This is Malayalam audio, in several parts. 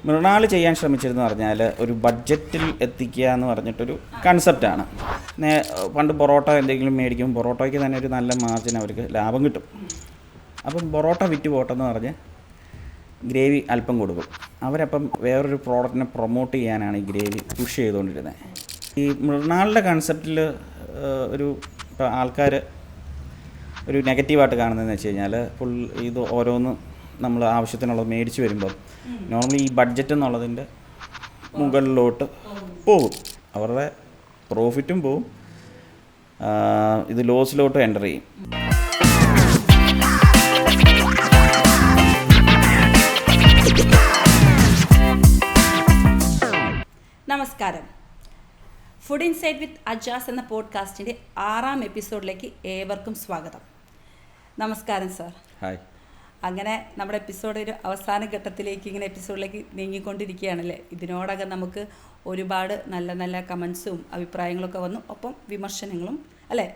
മൃണാൾ ചെയ്യാൻ ശ്രമിച്ചിരുന്നു പറഞ്ഞാൽ ഒരു ബഡ്ജറ്റിൽ എത്തിക്കുക എന്ന് പറഞ്ഞിട്ടൊരു കൺസെപ്റ്റാണ്. പണ്ട് പൊറോട്ട എന്തെങ്കിലും മേടിക്കും, പൊറോട്ടയ്ക്ക് തന്നെ ഒരു നല്ല മാർജിൻ അവർക്ക് ലാഭം കിട്ടും. അപ്പം പൊറോട്ട വിറ്റ് പോട്ടെന്ന് പറഞ്ഞ് ഗ്രേവി അല്പം കൊടുക്കും. അവരപ്പം വേറൊരു പ്രോഡക്റ്റിനെ പ്രൊമോട്ട് ചെയ്യാനാണ് ഈ ഗ്രേവി പുഷ് ചെയ്തുകൊണ്ടിരുന്നത്. ഈ മൃണാളിൻ്റെ കൺസെപ്റ്റിൽ ഒരു ഇപ്പോൾ ആൾക്കാർ ഒരു നെഗറ്റീവായിട്ട് കാണുന്നതെന്ന് വെച്ച് കഴിഞ്ഞാൽ ഫുൾ ഇത് ഓരോന്ന് നമ്മൾ ആവശ്യത്തിനുള്ളത് മേടിച്ച് വരുമ്പം നോർമലി ഈ ബഡ്ജറ്റ് എന്നുള്ളതിൻ്റെ മുകളിലോട്ട് പോകും. അവരുടെ പ്രോഫിറ്റും പോവും, ഇത് ലോസിലോട്ട് എൻ്റർ ചെയ്യും. നമസ്കാരം. ഫുഡ് ഇൻസൈറ്റ് വിത്ത് അജാസ് എന്ന പോഡ്കാസ്റ്റിൻ്റെ 6ാം എപ്പിസോഡിലേക്ക് ഏവർക്കും സ്വാഗതം. നമസ്കാരം സാർ. ഹായ്. അങ്ങനെ നമ്മുടെ എപ്പിസോഡ് ഒരു അവസാന ഘട്ടത്തിലേക്ക് ഇങ്ങനെ എപ്പിസോഡിലേക്ക് നീങ്ങിക്കൊണ്ടിരിക്കുകയാണല്ലേ. ഇതിനോടകം നമുക്ക് ഒരുപാട് നല്ല നല്ല കമൻസും അഭിപ്രായങ്ങളൊക്കെ വന്നു, ഒപ്പം വിമർശനങ്ങളും അല്ലേ,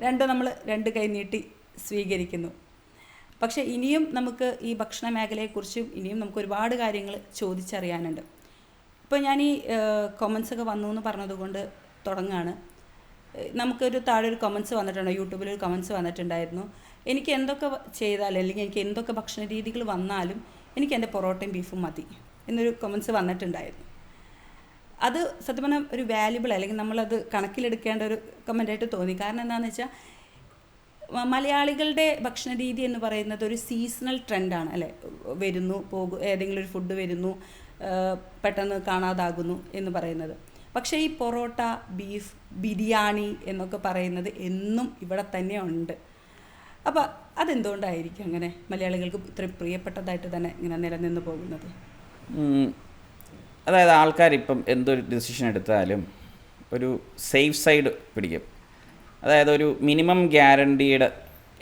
രണ്ടും നമ്മൾ രണ്ട് കൈ നീട്ടി സ്വീകരിക്കുന്നു. പക്ഷേ ഇനിയും നമുക്ക് ഈ ഭക്ഷണ മേഖലയെക്കുറിച്ചും ഇനിയും നമുക്ക് ഒരുപാട് കാര്യങ്ങൾ ചോദിച്ചറിയാനുണ്ട്. ഇപ്പോൾ ഞാൻ ഈ കൊമൻസൊക്കെ വന്നു എന്ന് പറഞ്ഞതുകൊണ്ട് തുടങ്ങുകയാണ്. നമുക്കൊരു താഴെ ഒരു കമൻസ് വന്നിട്ടുണ്ട്, യൂട്യൂബിലൊരു കമൻസ് വന്നിട്ടുണ്ടായിരുന്നു. എനിക്ക് എന്തൊക്കെ ചെയ്താലും അല്ലെങ്കിൽ എനിക്ക് എന്തൊക്കെ ഭക്ഷണ രീതികൾ വന്നാലും എനിക്ക് എൻ്റെ പൊറോട്ടയും ബീഫും മതി എന്നൊരു കമൻസ് വന്നിട്ടുണ്ടായിരുന്നു. അത് സത്യം പറഞ്ഞാൽ ഒരു വാല്യുബിൾ അല്ലെങ്കിൽ നമ്മളത് കണക്കിലെടുക്കേണ്ട ഒരു കമൻ്റായിട്ട് തോന്നി. കാരണം എന്താണെന്ന് വെച്ചാൽ മലയാളികളുടെ ഭക്ഷണ രീതി എന്ന് പറയുന്നത് ഒരു സീസണൽ ട്രെൻഡാണ് അല്ലേ. വരുന്നു പോകും, ഏതെങ്കിലും ഒരു ഫുഡ് വരുന്നു, പെട്ടെന്ന് കാണാതാകുന്നു എന്ന് പറയുന്നത്. പക്ഷേ ഈ പൊറോട്ട, ബീഫ്, ബിരിയാണി എന്നൊക്കെ പറയുന്നത് എന്നും ഇവിടെ തന്നെ ഉണ്ട്. അപ്പോൾ അതെന്തുകൊണ്ടായിരിക്കും അങ്ങനെ മലയാളികൾക്ക് ഇത്രയും പ്രിയപ്പെട്ടതായിട്ട് തന്നെ ഇങ്ങനെ നിലനിന്ന് പോകുന്നത്? അതായത് ആൾക്കാരിപ്പം എന്തൊരു ഡിസിഷൻ എടുത്താലും ഒരു സേഫ് സൈഡ് പിടിക്കും. അതായത് ഒരു മിനിമം ഗ്യാരണ്ടീഡ്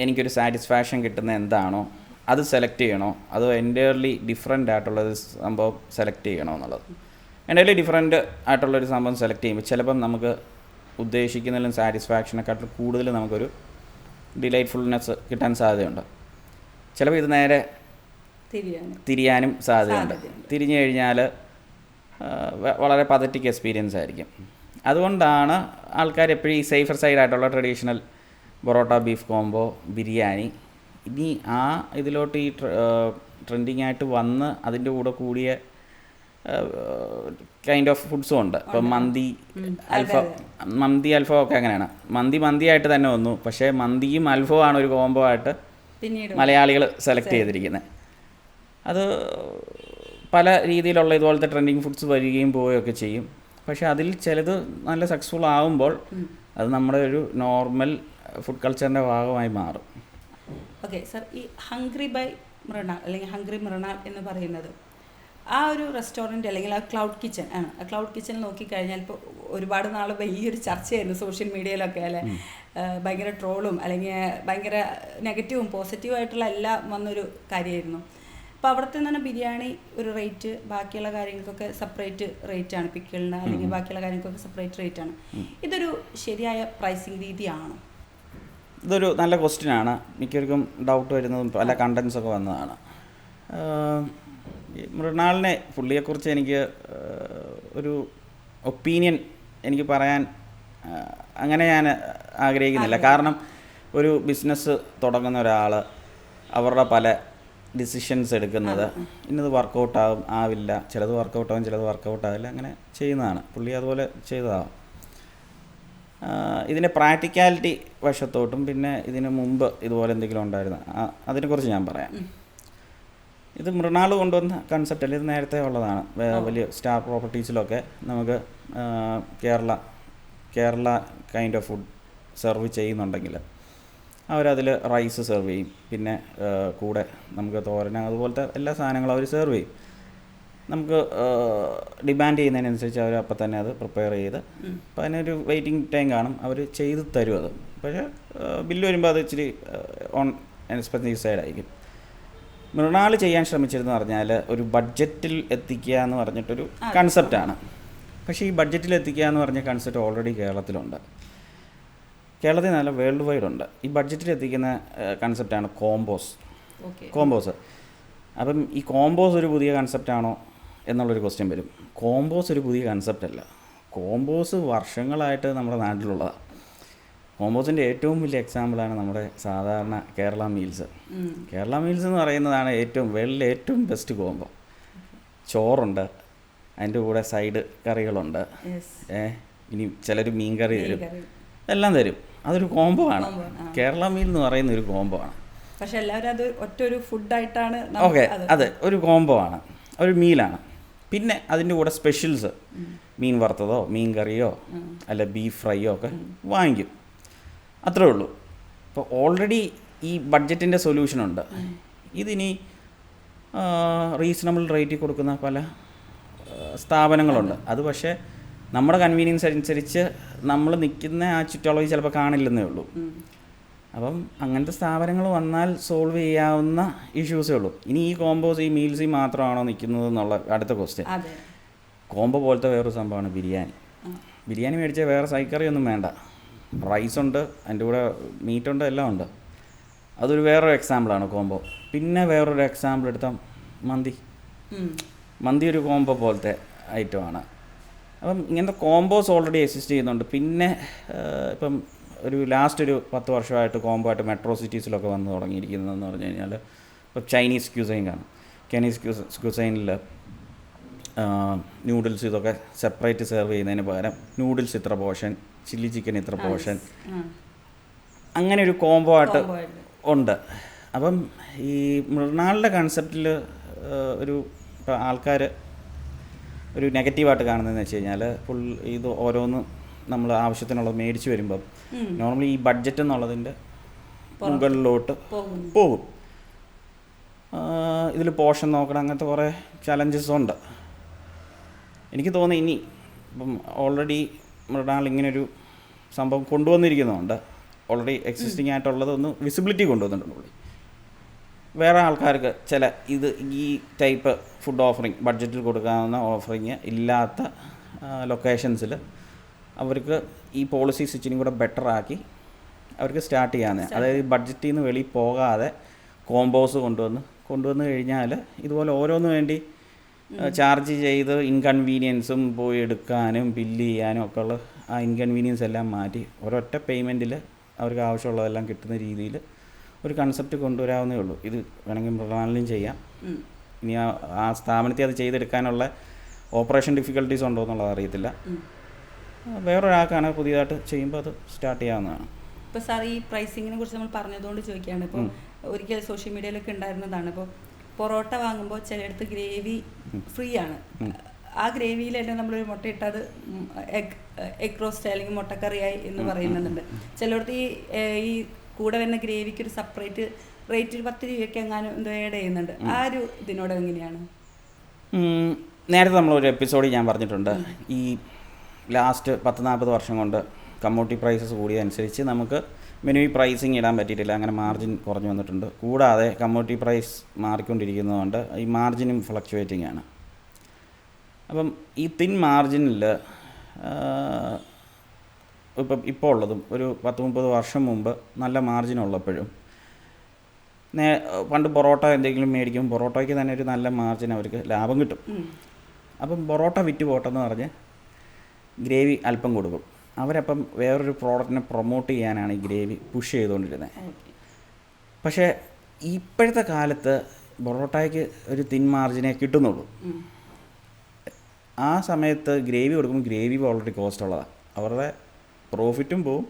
എനിക്കൊരു സാറ്റിസ്ഫാക്ഷൻ കിട്ടുന്ന എന്താണോ അത് സെലക്ട് ചെയ്യണോ, അതോ എൻ്റയർലി ഡിഫറെൻ്റ് ആയിട്ടുള്ളൊരു സംഭവം സെലക്ട് ചെയ്യണോ എന്നുള്ളത്. എൻ്റയർലി ഡിഫറെൻ്റ് ആയിട്ടുള്ളൊരു സംഭവം സെലക്ട് ചെയ്യുമ്പോൾ ചിലപ്പം നമുക്ക് ഉദ്ദേശിക്കുന്നതിലും സാറ്റിസ്ഫാക്ഷനെക്കാട്ടും കൂടുതൽ നമുക്കൊരു ഡിലൈറ്റ്ഫുൾനെസ് കിട്ടാൻ സാധ്യതയുണ്ട്. ചിലപ്പോൾ ഇത് നേരെ തിരിയാനും സാധ്യതയുണ്ട്. തിരിഞ്ഞു കഴിഞ്ഞാൽ വളരെ പതറ്റിക് എക്സ്പീരിയൻസ് ആയിരിക്കും. അതുകൊണ്ടാണ് ആൾക്കാർ എപ്പോഴും ഈ സേഫർ സൈഡായിട്ടുള്ള traditional parotta beef combo, biryani, ഇനി ആ ഇതിലോട്ട് ഈ ട്രെൻഡിങ് ആയിട്ട് വന്ന് അതിൻ്റെ കൂടെ കൂടിയ കൈൻഡ് ഓഫ് ഫുഡ്സും ഉണ്ട്. ഇപ്പം മന്തി അൽഫോ ഒക്കെ അങ്ങനെയാണ്. മന്തിയായിട്ട് തന്നെ വന്നു, പക്ഷേ മന്തിയും അൽഫോ ആണ് ഒരു കോംബോ ആയിട്ട് മലയാളികൾ സെലക്ട് ചെയ്തിരിക്കുന്നത്. അത് പല രീതിയിലുള്ള ഇതുപോലത്തെ ട്രെൻഡിങ് ഫുഡ്സ് വരികയും പോവുകയൊക്കെ ചെയ്യും. പക്ഷേ അതിൽ ചിലത് നല്ല സക്സസ്ഫുൾ ആകുമ്പോൾ അത് നമ്മുടെ ഒരു നോർമൽ ഫുഡ് കൾച്ചറിൻ്റെ ഭാഗമായി മാറും. ഓക്കെ സാർ, ഈ ഹംഗ്രി ബൈ മൃണാൾ അല്ലെങ്കിൽ ഹംഗ്രി മൃണാൾ എന്ന് പറയുന്നത് ആ ഒരു റെസ്റ്റോറൻറ്റ് അല്ലെങ്കിൽ ആ ക്ലൗഡ് കിച്ചൺ ആണ്. ആ ക്ലൗഡ് കിച്ചൺ നോക്കിക്കഴിഞ്ഞാൽ ഇപ്പോൾ ഒരുപാട് നാൾ വലിയൊരു ചർച്ചയായിരുന്നു സോഷ്യൽ മീഡിയയിലൊക്കെ അല്ലേ. ഭയങ്കര ട്രോളും അല്ലെങ്കിൽ ഭയങ്കര നെഗറ്റീവും പോസിറ്റീവും ആയിട്ടുള്ള എല്ലാം വന്നൊരു കാര്യമായിരുന്നു. അപ്പോൾ അവിടുത്തെ തന്നെ ബിരിയാണി ഒരു റേറ്റ്, ബാക്കിയുള്ള കാര്യങ്ങൾക്കൊക്കെ സെപ്പറേറ്റ് റേറ്റാണ്. പിക്കിളിന് അല്ലെങ്കിൽ ബാക്കിയുള്ള കാര്യങ്ങൾക്കൊക്കെ സെപ്പറേറ്റ് റേറ്റാണ്. ഇതൊരു ശരിയായ പ്രൈസിങ് രീതിയാണോ? ഇതൊരു നല്ല ക്വസ്റ്റ്യനാണ്. മിക്കവർക്കും ഡൗട്ട് വരുന്നതും പല കണ്ടൻസൊക്കെ വന്നതാണ്. മൃണാളിനെ പുള്ളിയെക്കുറിച്ച് എനിക്ക് ഒരു ഒപ്പീനിയൻ എനിക്ക് പറയാൻ അങ്ങനെ ഞാൻ ആഗ്രഹിക്കുന്നില്ല. കാരണം ഒരു ബിസിനസ് തുടങ്ങുന്ന ഒരാൾ അവരുടെ പല ഡിസിഷൻസ് എടുക്കുന്നത് ഇന്നത് ആവില്ല, ചിലത് വർക്കൗട്ടാകും, ചിലത് വർക്കൗട്ടാവില്ല, അങ്ങനെ ചെയ്യുന്നതാണ്. പുള്ളി അതുപോലെ ചെയ്തതാണ്. ഇതിൻ്റെ പ്രാക്ടിക്കാലിറ്റി വശത്തോട്ടും പിന്നെ ഇതിന് മുമ്പ് ഇതുപോലെ എന്തെങ്കിലും ഉണ്ടായിരുന്നു അതിനെക്കുറിച്ച് ഞാൻ പറയാം. ഇത് മൃണാൾ കൊണ്ടുവന്ന കൺസെപ്റ്റ് അല്ല, ഇത് നേരത്തെ ഉള്ളതാണ്. വലിയ സ്റ്റാർ പ്രോപ്പർട്ടീസിലൊക്കെ നമുക്ക് Kerala kind of food serve ചെയ്യുന്നുണ്ടെങ്കിൽ അവരതിൽ റൈസ് സെർവ് ചെയ്യും, പിന്നെ കൂടെ നമുക്ക് തോരൻ അതുപോലത്തെ എല്ലാ സാധനങ്ങളും അവർ സെർവ് ചെയ്യും. നമുക്ക് ഡിമാൻഡ് ചെയ്യുന്നതിനനുസരിച്ച് അവർ അപ്പം തന്നെ അത് പ്രിപ്പയർ ചെയ്ത്, അപ്പം അതിനൊരു വെയിറ്റിംഗ് ടൈം കാണും, അവർ ചെയ്ത് തരും അത്. പക്ഷേ ബില്ല് വരുമ്പോൾ അത് ഇച്ചിരി ഓൺ എക്സ്പെൻസീവ് സൈഡായിരിക്കും. മൃണാൾ ചെയ്യാൻ ശ്രമിച്ചിരുന്നു പറഞ്ഞാൽ ഒരു ബഡ്ജറ്റിൽ എത്തിക്കുക എന്ന് പറഞ്ഞിട്ടൊരു കൺസെപ്റ്റാണ്. പക്ഷേ ഈ ബഡ്ജറ്റിൽ എത്തിക്കുക എന്ന് പറഞ്ഞ കൺസെപ്റ്റ് ഓൾറെഡി കേരളത്തിലുണ്ട്. കേരളത്തിൽ നല്ല വേൾഡ് വൈഡ് ഉണ്ട്. ഈ ബഡ്ജറ്റിൽ എത്തിക്കുന്ന കൺസെപ്റ്റാണ് കോംബോസ്. അപ്പം ഈ കോംബോസ് ഒരു പുതിയ കൺസെപ്റ്റാണോ എന്നുള്ളൊരു ക്വസ്റ്റ്യൻ വരും. കോംബോസ് ഒരു പുതിയ കൺസെപ്റ്റ് അല്ല. കോംബോസ് വർഷങ്ങളായിട്ട് നമ്മുടെ നാട്ടിലുള്ളതാണ്. കോംബോസിൻ്റെ ഏറ്റവും വലിയ എക്സാമ്പിളാണ് നമ്മുടെ സാധാരണ കേരള മീൽസ്. കേരള മീൽസ് എന്ന് പറയുന്നതാണ് വേൾഡിലെ ഏറ്റവും ബെസ്റ്റ് കോംബോ. ചോറുണ്ട്, അതിൻ്റെ കൂടെ സൈഡ് കറികളുണ്ട്, ഇനി ചിലർ മീൻ കറി തരും, എല്ലാം തരും. അതൊരു കോംബോ ആണ്. കേരള മീൽ എന്ന് പറയുന്ന ഒരു കോംബോ ആണ്. പക്ഷെ എല്ലാവരും അത് ഒറ്റ ഒരു ഫുഡായിട്ടാണ്. ഓക്കെ, അതെ, ഒരു കോംബോ ആണ്, ഒരു മീലാണ്. പിന്നെ അതിൻ്റെ കൂടെ സ്പെഷ്യൽസ്, മീൻ വറുത്തതോ മീൻ കറിയോ അല്ല ബീഫ് ഫ്രൈയോ ഒക്കെ വാങ്ങിക്കും. അത്രേ ഉള്ളൂ. ഇപ്പോൾ ഓൾറെഡി ഈ ബഡ്ജറ്റിൻ്റെ സൊല്യൂഷനുണ്ട്. ഇതിനി റീസണബിൾ റേറ്റിൽ കൊടുക്കുന്ന പല സ്ഥാപനങ്ങളുണ്ട്. അത് പക്ഷേ നമ്മുടെ കൺവീനിയൻസ് അനുസരിച്ച് നമ്മൾ നിൽക്കുന്ന ആ ചുറ്റളവിൽ ചിലപ്പോൾ കാണില്ലെന്നേ ഉള്ളൂ. അപ്പം അങ്ങനത്തെ സ്ഥാപനങ്ങൾ വന്നാൽ സോൾവ് ചെയ്യാവുന്ന ഇഷ്യൂസേ ഉള്ളൂ. ഇനി ഈ കോംബോസ് ഈ മീൽസിൽ മാത്രമാണോ നിൽക്കുന്നത് എന്നുള്ള അടുത്ത ക്വസ്റ്റ്യൻ. കോംബോ പോലത്തെ വേറൊരു സംഭവമാണ് ബിരിയാണി. ബിരിയാണി മേടിച്ചാൽ വേറെ സൈക്കറിയൊന്നും വേണ്ട. റൈസുണ്ട്, അതിൻ്റെ കൂടെ മീറ്റുണ്ട്, എല്ലാം ഉണ്ട്. അതൊരു വേറൊരു എക്സാമ്പിളാണ് കോംബോ. പിന്നെ വേറൊരു എക്സാമ്പിൾ എടുത്താൽ മന്തി ഒരു കോംബോ പോലത്തെ ഐറ്റമാണ്. അപ്പം ഇങ്ങനത്തെ കോംബോസ് ഓൾറെഡി എക്സിസ്റ്റ് ചെയ്യുന്നുണ്ട്. പിന്നെ ഇപ്പം ഒരു 10 വർഷമായിട്ട് കോംബോ ആയിട്ട് മെട്രോ സിറ്റീസിലൊക്കെ വന്ന് തുടങ്ങിയിരിക്കുന്നതെന്ന് പറഞ്ഞു കഴിഞ്ഞാൽ ഇപ്പോൾ ചൈനീസ് ക്യൂസൈൻ കാണും. ചൈനീസ് ക്യൂസൈനിൽ നൂഡിൽസ് ഇതൊക്കെ സെപ്പറേറ്റ് സെർവ് ചെയ്യുന്നതിന് പകരം നൂഡിൽസ് ഇത്ര പോർഷൻ, ചില്ലി ചിക്കൻ ഇത്ര പോർഷൻ, അങ്ങനെ ഒരു കോംബോ ആയിട്ട് ഉണ്ട്. അപ്പം ഈ മൃണാളിൻ്റെ കൺസെപ്റ്റിൽ ഇപ്പോൾ ആൾക്കാർ ഒരു നെഗറ്റീവായിട്ട് കാണുന്നതെന്ന് വെച്ച് കഴിഞ്ഞാൽ ഇത് ഓരോന്ന് നമ്മൾ ആവശ്യത്തിനുള്ളത് മേടിച്ച് വരുമ്പം നോർമലി ഈ ബഡ്ജറ്റ് എന്നുള്ളതിൻ്റെ മുകളിലോട്ട് പോകും. ഇതിൽ പോർഷൻ നോക്കണം, അങ്ങനത്തെ കുറേ ചലഞ്ചസ് ഉണ്ട്. എനിക്ക് തോന്നുന്നു ഇനി ഇപ്പം ഓൾറെഡി മൃണാൾ ഇങ്ങനൊരു സംഭവം കൊണ്ടുവന്നിരിക്കുന്നതുകൊണ്ട് ഓൾറെഡി എക്സിസ്റ്റിംഗ് ആയിട്ടുള്ളത് ഒന്ന് വിസിബിലിറ്റി കൊണ്ടുവന്നിട്ടുണ്ട് പുള്ളി. വേറെ ആൾക്കാർക്ക് ഈ ടൈപ്പ് ഫുഡ് ഓഫറിങ്, ബഡ്ജറ്റിൽ കൊടുക്കാവുന്ന ഓഫറിങ് ഇല്ലാത്ത ലൊക്കേഷൻസിൽ അവർക്ക് ഈ പോളിസീസ് ഇച്ചിരി കൂടെ ബെറ്റർ ആക്കി അവർക്ക് സ്റ്റാർട്ട് ചെയ്യാവുന്ന, അതായത് ബഡ്ജറ്റിൽ നിന്ന് വെളിയിൽ പോകാതെ കോംബോസ് കൊണ്ടുവന്ന് കഴിഞ്ഞാൽ ഇതുപോലെ ഓരോന്ന് വേണ്ടി ചാർജ് ചെയ്ത് ഇൻകൺവീനിയൻസും പോയി എടുക്കാനും ബില്ല് ചെയ്യാനും ഒക്കെ ഉള്ള ആ ഇൻകൺവീനിയൻസ് എല്ലാം മാറ്റി ഒരൊറ്റ പേയ്മെൻറ്റിൽ അവർക്ക് ആവശ്യമുള്ളതെല്ലാം കിട്ടുന്ന രീതിയിൽ ഒരു കൺസെപ്റ്റ് കൊണ്ടുവരാവുന്നേ ഉള്ളൂ. ഇത് വേണമെങ്കിൽ മൃണാളിനും ചെയ്യാം. ഇനി ആ സ്ഥാപനത്തിൽ അത് ചെയ്തെടുക്കാനുള്ള ഓപ്പറേഷൻ ഡിഫിക്കൽട്ടീസ് ഉണ്ടോ എന്നുള്ളത് അറിയത്തില്ല. വേറൊരാൾക്കാണ് പുതിയതായിട്ട് ചെയ്യുമ്പോൾ അത് സ്റ്റാർട്ട് ചെയ്യാവുന്നതാണ്. ഇപ്പോൾ സാർ ഈ പ്രൈസിങ്ങിനെ കുറിച്ച് നമ്മൾ പറഞ്ഞതുകൊണ്ട് ചോദിക്കുകയാണ്. ഇപ്പോൾ ഒരിക്കൽ സോഷ്യൽ മീഡിയയിലൊക്കെ ഉണ്ടായിരുന്നതാണ്. ഇപ്പോൾ പൊറോട്ട വാങ്ങുമ്പോൾ ചിലയിടത്ത് ഗ്രേവി ഫ്രീ ആണ്. ആ ഗ്രേവിയിൽ തന്നെ നമ്മളൊരു മുട്ട ഇട്ടത് എഗ് റോസ്റ്റ് അല്ലെങ്കിൽ മുട്ടക്കറിയായി എന്ന് പറയുന്നുണ്ട്. ചിലയിടത്ത് ഈ കൂടെ വരുന്ന ഗ്രേവിക്ക് ഒരു സെപ്പറേറ്റ് റേറ്റ് 10 രൂപയ്ക്ക് എങ്ങാനും എന്തോ ആഡ് ചെയ്യുന്നുണ്ട്. ആ ഒരു ഇതിനോട് എങ്ങനെയാണ്? നേരത്തെ നമ്മളൊരു എപ്പിസോഡിൽ ഞാൻ പറഞ്ഞിട്ടുണ്ട്, ഈ ലാസ്റ്റ് 10-40 വർഷം കൊണ്ട് കമ്മോഡിറ്റി പ്രൈസസ് കൂടിയതനുസരിച്ച് നമുക്ക് മെനുവിൽ പ്രൈസിങ് ഇടാൻ പറ്റിയിട്ടില്ല. അങ്ങനെ മാർജിൻ കുറഞ്ഞു വന്നിട്ടുണ്ട്. കൂടാതെ കമ്മോഡിറ്റി പ്രൈസ് മാറിക്കൊണ്ടിരിക്കുന്നതുകൊണ്ട് ഈ മാർജിനും ഫ്ലക്ച്വേറ്റിംഗ് ആണ്. അപ്പം ഈ തിൻ മാർജിനിൽ ഇപ്പോൾ ഉള്ളതും ഒരു 10-30 വർഷം മുമ്പ് നല്ല മാർജിൻ ഉള്ളപ്പോഴും പണ്ട് പൊറോട്ട എന്തെങ്കിലും മേടിക്കും, പൊറോട്ടയ്ക്ക് തന്നെ ഒരു നല്ല മാർജിൻ അവർക്ക് ലാഭം കിട്ടും. അപ്പം പൊറോട്ട വിറ്റ് പോട്ടെന്ന് പറഞ്ഞ് ഗ്രേവി അല്പം കൊടുക്കും. അവരപ്പം വേറൊരു പ്രോഡക്റ്റിനെ പ്രൊമോട്ട് ചെയ്യാനാണ് ഈ ഗ്രേവി പുഷ് ചെയ്തുകൊണ്ടിരുന്നത്. പക്ഷേ ഇപ്പോഴത്തെ കാലത്ത് പൊറോട്ടയ്ക്ക് ഒരു തിൻ മാർജിനെ കിട്ടുന്നുള്ളൂ. ആ സമയത്ത് ഗ്രേവി കൊടുക്കുമ്പോൾ ഗ്രേവി ഓൾറെഡി കോസ്റ്റ് ഉള്ളതാണ്. അവരുടെ പ്രോഫിറ്റും പോവും,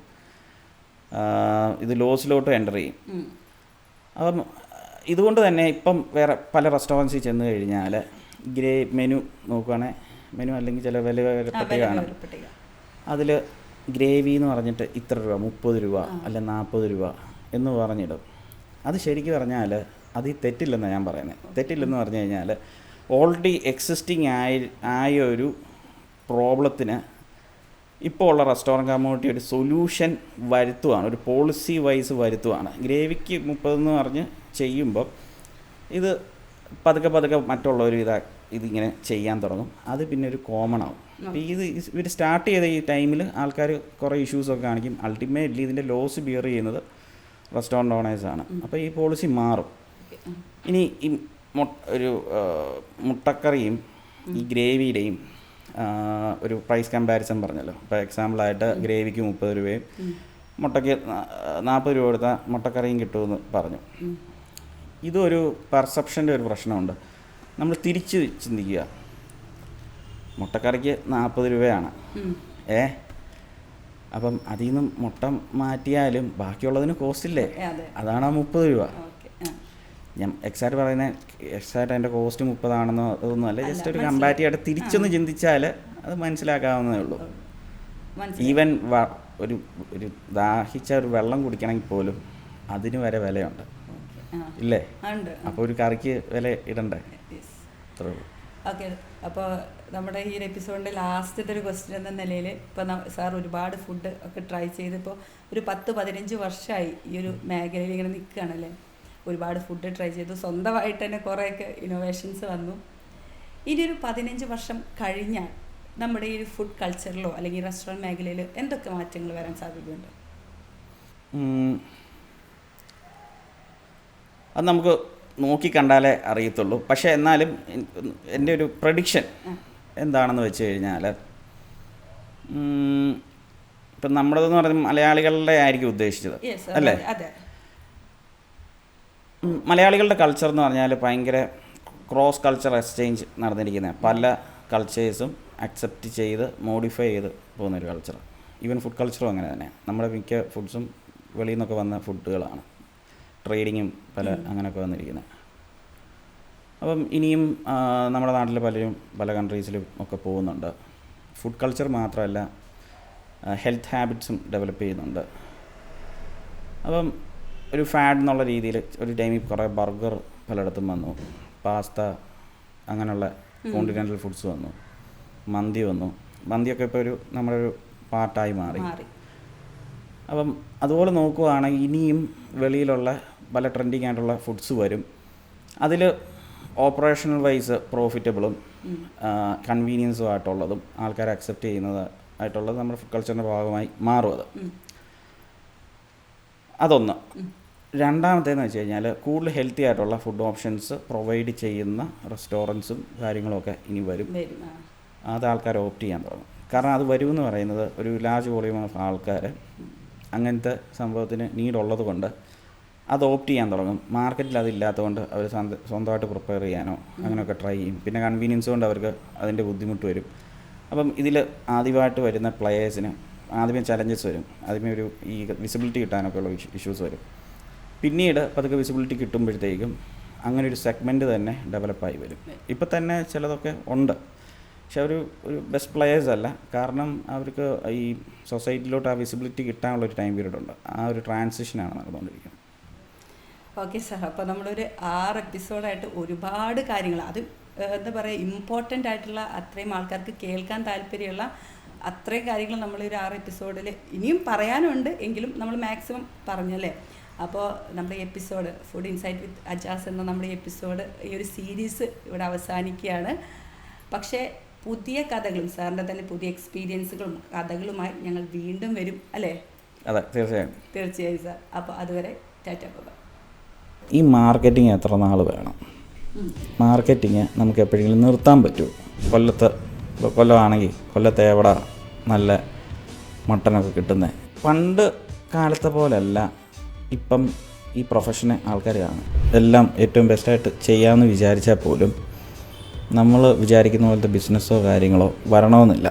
ഇത് ലോസിലോട്ടും എൻ്റർ ചെയ്യും. അപ്പം ഇതുകൊണ്ട് തന്നെ ഇപ്പം വേറെ പല റെസ്റ്റോറൻറ്റ്സിൽ ചെന്ന് കഴിഞ്ഞാൽ മെനു നോക്കുകയാണെങ്കിൽ, മെനു അല്ലെങ്കിൽ ചില വില പട്ടിക കാണും. അതിൽ ഗ്രേവി എന്ന് പറഞ്ഞിട്ട് ഇത്ര രൂപ, 30 രൂപ അല്ല 40 രൂപ എന്ന് പറഞ്ഞിടും. അത് ശരിക്കും പറഞ്ഞാൽ അത് ഈ തെറ്റില്ലെന്നാണ് ഞാൻ പറയുന്നത്. തെറ്റില്ലെന്ന് പറഞ്ഞു കഴിഞ്ഞാൽ ഓൾറെഡി എക്സിസ്റ്റിംഗ് ആയ ഒരു പ്രോബ്ലത്തിന് ഇപ്പോൾ ഉള്ള റെസ്റ്റോറൻറ്റ് കമ്മ്യൂണിറ്റി ഒരു സൊല്യൂഷൻ വരുത്തുകയാണ്, ഒരു പോളിസി വൈസ് വരുത്തുകയാണ്. ഗ്രേവിക്ക് 30 എന്ന് പറഞ്ഞ് ചെയ്യുമ്പോൾ ഇത് പതുക്കെ മറ്റുള്ളവർ ഇതിങ്ങനെ ചെയ്യാൻ തുടങ്ങും. അത് പിന്നെ ഒരു കോമൺ ആവും. അപ്പോൾ ഇവർ സ്റ്റാർട്ട് ചെയ്ത ഈ ടൈമിൽ ആൾക്കാർ കുറേ ഇഷ്യൂസൊക്കെ കാണിക്കും. അൾട്ടിമേറ്റ്ലി ഇതിൻ്റെ ലോസ് ബിയർ ചെയ്യുന്നത് റെസ്റ്റോറൻറ്റ് ഓണേഴ്സാണ്. അപ്പോൾ ഈ പോളിസി മാറും. ഇനി ഈ ഒരു മുട്ടക്കറിയും ഈ ഗ്രേവിയുടെയും ഒരു പ്രൈസ് കമ്പാരിസൺ പറഞ്ഞല്ലോ. ഇപ്പോൾ എക്സാമ്പിളായിട്ട് ഗ്രേവിക്ക് 30 രൂപയും മുട്ടയ്ക്ക് 40 രൂപ കൊടുത്താൽ മുട്ടക്കറിയും കിട്ടുമെന്ന് പറഞ്ഞു. ഇതൊരു പെർസെപ്ഷൻ്റെ ഒരു പ്രശ്നമുണ്ട്. നമ്മൾ തിരിച്ച് ചിന്തിക്കുക, മുട്ടക്കറിക്ക് 40 രൂപയാണ്, അപ്പം അതിൽ നിന്നും മുട്ട മാറ്റിയാലും ബാക്കിയുള്ളതിന് കോസ്റ്റ് ഇല്ലേ, അതാണ് ആ 30 രൂപ. ഞാൻ എക്സാക്റ്റ് അതിൻ്റെ കോസ്റ്റ് 30 ആണെന്നോ അതൊന്നും അല്ല, ജസ്റ്റ് ഒരു കമ്പാരിറ്റീവ് ആയിട്ട് തിരിച്ചൊന്ന് ചിന്തിച്ചാൽ അത് മനസ്സിലാക്കാവുന്നതേ ഉള്ളൂ. ഈവൻ ഒരു ദാഹിച്ച ഒരു വെള്ളം കുടിക്കണമെങ്കിൽ പോലും അതിന് വരെ വിലയുണ്ട് ഇല്ലേ? അപ്പോൾ ഒരു കറിക്ക് വില ഇടണ്ടേ? അത്രേ ഉള്ളൂ. ഓക്കെ, അപ്പോൾ നമ്മുടെ ഈ ഒരു എപ്പിസോഡിൻ്റെ ലാസ്റ്റത്തെ ഒരു ക്വസ്റ്റ്യൻ എന്ന നിലയിൽ ഇപ്പോൾ സാർ ഒരുപാട് ഫുഡ് ഒക്കെ ട്രൈ ചെയ്തിപ്പോൾ ഒരു 10-15 വർഷമായി ഈ ഒരു മേഖലയിൽ ഇങ്ങനെ നിൽക്കുകയാണല്ലേ. ഒരുപാട് ഫുഡ് ട്രൈ ചെയ്തു, സ്വന്തമായിട്ട് തന്നെ കുറേയൊക്കെ ഇന്നോവേഷൻസ് വന്നു. ഇനി ഒരു 15 വർഷം കഴിഞ്ഞാൽ നമ്മുടെ ഈ ഫുഡ് കൾച്ചറിലോ അല്ലെങ്കിൽ റെസ്റ്റോറൻറ്റ് മേഖലയിൽ എന്തൊക്കെ മാറ്റങ്ങൾ വരാൻ സാധ്യതയുണ്ട്? അത് നമുക്ക് നോക്കിക്കണ്ടാലേ അറിയത്തുള്ളൂ. പക്ഷേ എന്നാലും എൻ്റെ ഒരു പ്രഡിക്ഷൻ എന്താണെന്ന് വെച്ച് കഴിഞ്ഞാൽ, ഇപ്പം നമ്മുടേതെന്ന് പറയുന്നത് മലയാളികളുടെ ആയിരിക്കും ഉദ്ദേശിച്ചത് അല്ലേ? മലയാളികളുടെ കൾച്ചർ എന്ന് പറഞ്ഞാൽ ഭയങ്കര ക്രോസ് കൾച്ചർ എക്സ്ചേഞ്ച് നടന്നിരിക്കുന്നത്, പല കൾച്ചേഴ്സും അക്സെപ്റ്റ് ചെയ്ത് മോഡിഫൈ ചെയ്ത് പോകുന്നൊരു കൾച്ചർ. ഈവൻ ഫുഡ് കൾച്ചറും അങ്ങനെ തന്നെ. നമ്മുടെ മിക്ക ഫുഡ്സും വെളിയിൽ നിന്നൊക്കെ വന്ന ഫുഡുകളാണ്, ട്രേഡിങ്ങും പല അങ്ങനെയൊക്കെ വന്നിരിക്കുന്നത്. അപ്പം ഇനിയും നമ്മുടെ നാട്ടിൽ പലരും പല കൺട്രീസിലും ഒക്കെ പോകുന്നുണ്ട്. ഫുഡ് കൾച്ചർ മാത്രമല്ല, ഹെൽത്ത് ഹാബിറ്റ്സും ഡെവലപ്പ് ചെയ്യുന്നുണ്ട്. അപ്പം ഒരു ഫാഡ് എന്നുള്ള രീതിയിൽ ഒരു ടൈമിൽ കുറേ ബർഗർ പലയിടത്തും വന്നു, പാസ്ത അങ്ങനെയുള്ള കോണ്ടിനെൻ്റൽ ഫുഡ്സ് വന്നു, മന്തി വന്നു. മന്തിയൊക്കെ ഇപ്പോൾ നമ്മുടെ ഒരു പാർട്ടായി മാറി. അപ്പം അതുപോലെ നോക്കുകയാണെങ്കിൽ ഇനിയും വെളിയിലുള്ള പല ട്രെൻഡിങ് ആയിട്ടുള്ള ഫുഡ്സ് വരും. അതിൽ ഓപ്പറേഷണൽ വൈസ് പ്രോഫിറ്റബിളും കൺവീനിയൻസും ആയിട്ടുള്ളതും ആൾക്കാർ അക്സെപ്റ്റ് ചെയ്യുന്നത് ആയിട്ടുള്ളത് നമ്മുടെ ഫുഡ് കൾച്ചറിൻ്റെ ഭാഗമായി മാറും. അതൊന്ന്. രണ്ടാമത്തേന്ന് വെച്ച് കഴിഞ്ഞാൽ കൂടുതൽ ഹെൽത്തി ആയിട്ടുള്ള ഫുഡ് ഓപ്ഷൻസ് പ്രൊവൈഡ് ചെയ്യുന്ന റെസ്റ്റോറൻറ്റ്സും കാര്യങ്ങളൊക്കെ ഇനി വരും. അത് ആൾക്കാർ ഓപ്റ്റ് ചെയ്യാൻ തുടങ്ങും. കാരണം അത് വരുമെന്ന് പറയുന്നത് ഒരു ലാർജ് വോളിയം ഓഫ് ആൾക്കാർ അങ്ങനത്തെ സംഭവത്തിന് നീഡുള്ളത് കൊണ്ട് അത് ഓപ്റ്റ് ചെയ്യാൻ തുടങ്ങും. മാർക്കറ്റിൽ അതില്ലാത്തതുകൊണ്ട് അവർ സ്വന്തമായിട്ട് പ്രിപ്പയർ ചെയ്യാനോ അങ്ങനെയൊക്കെ ട്രൈ ചെയ്യും. പിന്നെ കൺവീനിയൻസ് കൊണ്ട് അവർക്ക് അതിൻ്റെ ബുദ്ധിമുട്ട് വരും. അപ്പം ഇതിൽ ആദ്യമായിട്ട് വരുന്ന പ്ലെയേഴ്സിന് ആദ്യമേ ചലഞ്ചസ് വരും. ആദ്യമേ ഒരു ഈ വിസിബിലിറ്റി കിട്ടാനൊക്കെ ഉള്ള ഇഷ്യൂസ് വരും. പിന്നീട് പതുക്കെ വിസിബിലിറ്റി കിട്ടുമ്പോഴത്തേക്കും അങ്ങനെ ഒരു സെഗ്മെൻറ്റ് തന്നെ ഡെവലപ്പായി വരും. ഇപ്പം തന്നെ ചിലതൊക്കെ ഉണ്ട്, പക്ഷെ ഒരു ബെസ്റ്റ് പ്ലെയേഴ്സ് അല്ല. കാരണം അവർക്ക് ഈ സൊസൈറ്റിയിലോട്ട് ആ വിസിബിലിറ്റി കിട്ടാനുള്ളൊരു ടൈം പീരീഡ് ഉണ്ട്. ആ ഒരു ട്രാൻസിഷനാണ് നടന്നുകൊണ്ടിരിക്കുന്നത്. ഓക്കെ സാർ, അപ്പോൾ നമ്മളൊരു 6 എപ്പിസോഡായിട്ട് ഒരുപാട് കാര്യങ്ങൾ, അത് എന്താ പറയുക, ഇമ്പോർട്ടൻ്റ് ആയിട്ടുള്ള അത്രയും ആൾക്കാർക്ക് കേൾക്കാൻ താല്പര്യമുള്ള അത്രയും കാര്യങ്ങൾ നമ്മളൊരു 6 എപ്പിസോഡിൽ ഇനിയും പറയാനുണ്ട്, എങ്കിലും നമ്മൾ മാക്സിമം പറഞ്ഞല്ലേ. അപ്പോൾ നമ്മുടെ എപ്പിസോഡ് ഫുഡ് ഇൻസൈറ്റ് വിത്ത് അജാസ് എന്ന നമ്മുടെ എപ്പിസോഡ്, ഈ ഒരു സീരീസ് ഇവിടെ അവസാനിക്കുകയാണ്. പക്ഷേ പുതിയ കഥകളും സാറിൻ്റെ തന്നെ പുതിയ എക്സ്പീരിയൻസുകളും കഥകളുമായി ഞങ്ങൾ വീണ്ടും വരും അല്ലേ? അതെ, തീർച്ചയായും തീർച്ചയായും സാർ. അപ്പോൾ അതുവരെ ടാറ്റ ബൈ. ഈ മാർക്കറ്റിംഗ് എത്ര നാൾ വേണം? മാർക്കറ്റിങ് നമുക്ക് എപ്പോഴെങ്കിലും നിർത്താൻ പറ്റുമോ? കൊല്ലമാണെങ്കിൽ കൊല്ലത്തെ എവിടെ നല്ല മട്ടനൊക്കെ കിട്ടുന്നത്? പണ്ട് കാലത്തെ പോലെയല്ല ഇപ്പം ഈ പ്രൊഫഷനെ ആൾക്കാർ കാണും. എല്ലാം ഏറ്റവും ബെസ്റ്റായിട്ട് ചെയ്യാമെന്ന് വിചാരിച്ചാൽ പോലും നമ്മൾ വിചാരിക്കുന്ന പോലത്തെ ബിസിനസ്സോ കാര്യങ്ങളോ വരണമെന്നില്ല.